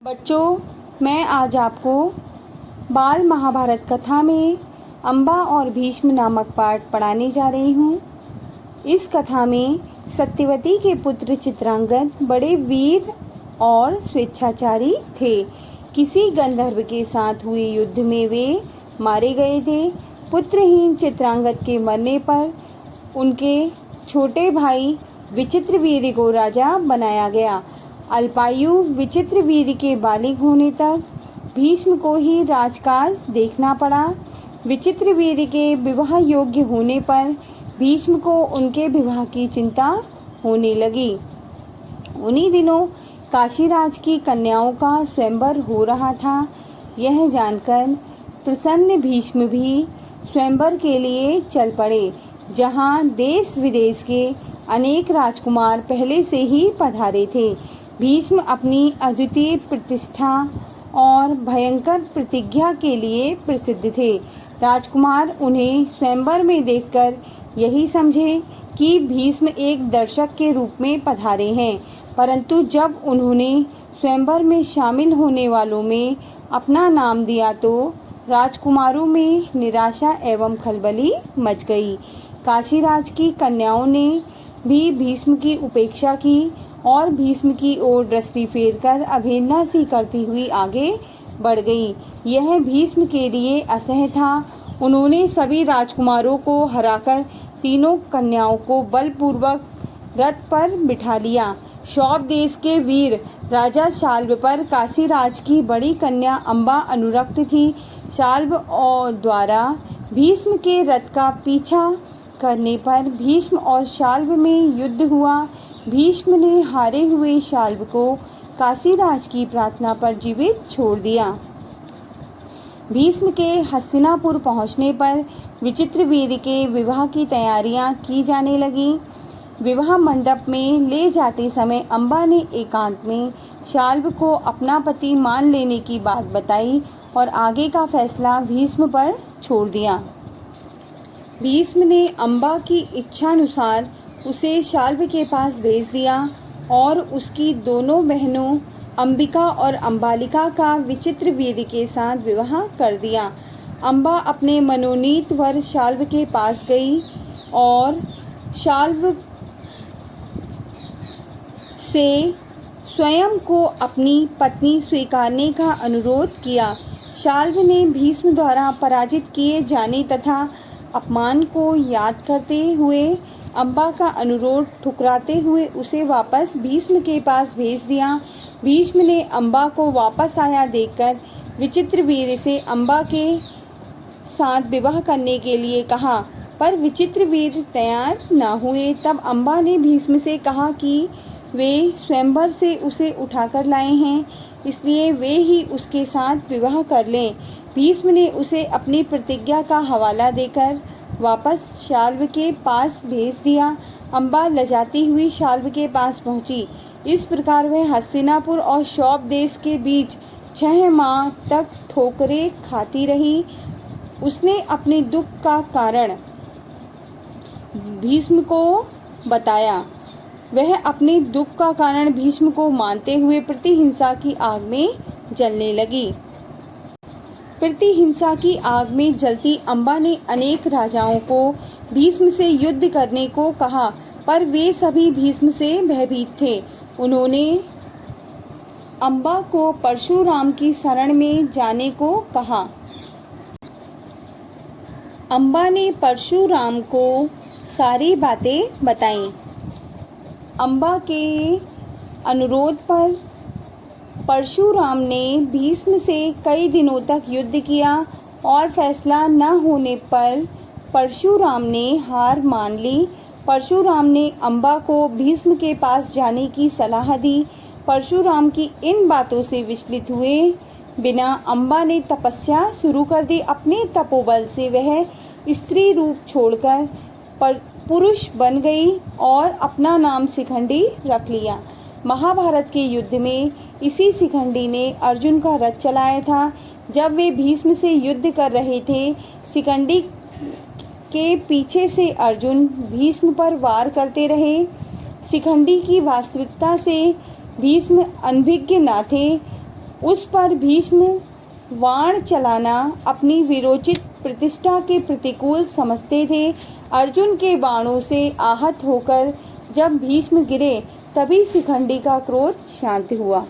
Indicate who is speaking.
Speaker 1: बच्चों, मैं आज आपको बाल महाभारत कथा में अम्बा और भीष्म नामक पाठ पढ़ाने जा रही हूँ। इस कथा में सत्यवती के पुत्र चित्रांगद बड़े वीर और स्वेच्छाचारी थे। किसी गंधर्व के साथ हुए युद्ध में वे मारे गए थे। पुत्रहीन चित्रांगद के मरने पर उनके छोटे भाई विचित्रवीर्य को राजा बनाया गया। अल्पायु विचित्रवीर्य के बालिग होने तक भीष्म को ही राजकाज देखना पड़ा। विचित्रवीर्य के विवाह योग्य होने पर भीष्म को उनके विवाह की चिंता होने लगी। उन्हीं दिनों काशीराज की कन्याओं का स्वयंवर हो रहा था। यह जानकर प्रसन्न भीष्म भी स्वयंवर के लिए चल पड़े, जहां देश विदेश के अनेक राजकुमार पहले से ही पधारे थे। भीष्म अपनी अद्वितीय प्रतिष्ठा और भयंकर प्रतिज्ञा के लिए प्रसिद्ध थे। राजकुमार उन्हें स्वयंवर में देखकर यही समझे कि भीष्म एक दर्शक के रूप में पधारे हैं, परंतु जब उन्होंने स्वयंवर में शामिल होने वालों में अपना नाम दिया तो राजकुमारों में निराशा एवं खलबली मच गई। काशीराज की कन्याओं ने भी भीष्म की उपेक्षा की और भीष्म की ओर दृष्टि फेरकर अवहेलना सी करती हुई आगे बढ़ गई। यह भीष्म के लिए असह्य था। उन्होंने सभी राजकुमारों को हराकर तीनों कन्याओं को बलपूर्वक रथ पर बिठा लिया। शौभ देश के वीर राजा शाल्व पर काशीराज की बड़ी कन्या अम्बा अनुरक्त थी। शाल्व और द्वारा भीष्म के रथ का पीछा करने पर भीष्म और शाल्व में युद्ध हुआ। भीष्म ने हारे हुए शाल्व को काशीराज की प्रार्थना पर जीवित छोड़ दिया। भीष्म के हस्तिनापुर पहुंचने पर विचित्रवीर्य के विवाह की तैयारियां की जाने लगीं। विवाह मंडप में ले जाते समय अम्बा ने एकांत में शाल्व को अपना पति मान लेने की बात बताई और आगे का फैसला भीष्म पर छोड़ दिया। भीष्म ने अम्बा की इच्छानुसार उसे शाल्व के पास भेज दिया और उसकी दोनों बहनों अंबिका और अंबालिका का विचित्रवीर्य के साथ विवाह कर दिया। अम्बा अपने मनोनीत वर शाल्व के पास गई और शाल्व से स्वयं को अपनी पत्नी स्वीकारने का अनुरोध किया। शाल्व ने भीष्म द्वारा पराजित किए जाने तथा अपमान को याद करते हुए अम्बा का अनुरोध ठुकराते हुए उसे वापस भीष्म के पास भेज दिया। भीष्म ने अम्बा को वापस आया देखकर विचित्रवीर्य से अम्बा के साथ विवाह करने के लिए कहा, पर विचित्रवीर्य तैयार न हुए। तब अम्बा ने भीष्म से कहा कि वे स्वयंवर से उसे उठाकर लाए हैं, इसलिए वे ही उसके साथ विवाह कर लें। भीष्म ने उसे अपनी प्रतिज्ञा का हवाला देकर वापस शाल्व के पास भेज दिया। अम्बा लजाती हुई शाल्व के पास पहुंची। इस प्रकार वह हस्तिनापुर और शौभ देश के बीच 6 माह तक ठोकरें खाती रही। उसने अपने दुख का कारण भीष्म को बताया। वह अपने दुख का कारण भीष्म को मानते हुए प्रतिहिंसा की आग में जलने लगी। प्रतिहिंसा की आग में जलती अम्बा ने अनेक राजाओं को भीष्म से युद्ध करने को कहा, पर वे सभी भीष्म से भयभीत थे। उन्होंने अम्बा को परशुराम की शरण में जाने को कहा। अम्बा ने परशुराम को सारी बातें बताईं। अम्बा के अनुरोध पर परशुराम ने भीष्म से कई दिनों तक युद्ध किया और फैसला न होने पर परशुराम ने हार मान ली। परशुराम ने अम्बा को भीष्म के पास जाने की सलाह दी। परशुराम की इन बातों से विचलित हुए बिना अम्बा ने तपस्या शुरू कर दी। अपने तपोबल से वह स्त्री रूप छोड़कर पुरुष बन गई और अपना नाम शिखंडी रख लिया। महाभारत के युद्ध में इसी शिखंडी ने अर्जुन का रथ चलाया था। जब वे भीष्म से युद्ध कर रहे थे, शिखंडी के पीछे से अर्जुन भीष्म पर वार करते रहे। शिखंडी की वास्तविकता से भीष्म अनभिज्ञ न थे। उस पर भीष्म बाण चलाना अपनी वीरोचित प्रतिष्ठा के प्रतिकूल समझते थे। अर्जुन के बाणों से आहत होकर जब भीष्म गिरे तभी शिखंडी का क्रोध शांत हुआ।